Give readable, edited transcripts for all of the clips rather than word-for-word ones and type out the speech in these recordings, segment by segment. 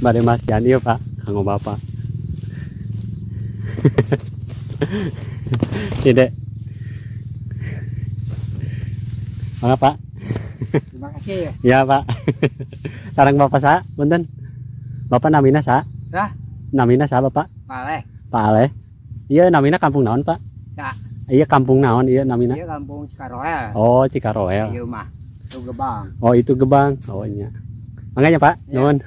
Bade masian ieu Pak, kanggo Bapak. Tidak. Mangga Pak. Terima kasih. Ya Pak. Sareng Bapak sa, punten. Bapak namina sa? Dah. Namina sa Bapak? Paleh. Pak Aleh. Iya namina kampung naon Pak? Ya. Iya kampung naon iya namina? Iya kampung Cikaroel. Oh Cikaroel. Iya mah. Itu Gebang. Oh itu Gebang. Oh iya. Makanya Pak, Ya. nuhun.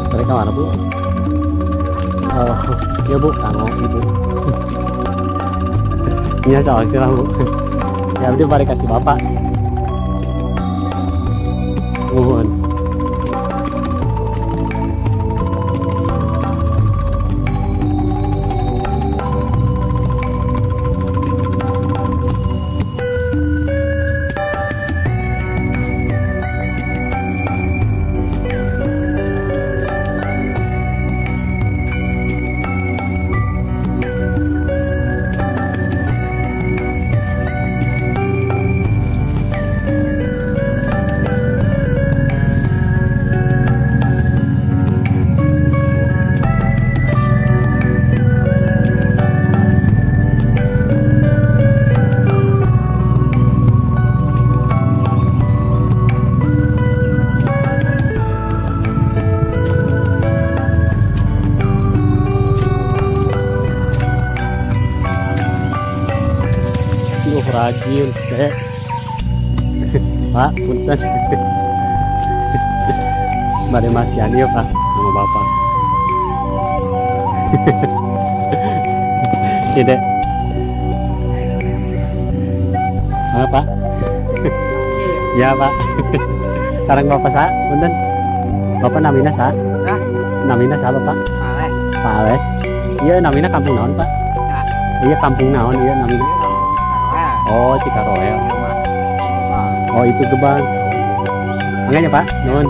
Mereka mana Bu? Oh, ya Bu, kanggo Ibu. Iya soal sih lah Bu. Ya udah balik kasih Bapak. Mohon. Rajin, Dek. Pak, punten. Bade masian ieu Pak, sama Bapak. Tidak. Mangga Pak. Ya Pak. Sareng Bapak sa, punten. Bapak namina sa? Dah. Namina sa Bapak? Paleh. Pak Aleh. Iya namina kampung naon Pak? Ya. Iya kampung naon iya namina? Iya kampung Cikaroel. Oh Cikaroel. Iya mah. Gebang. Oh itu Gebang. Makanya Pak, nuhun.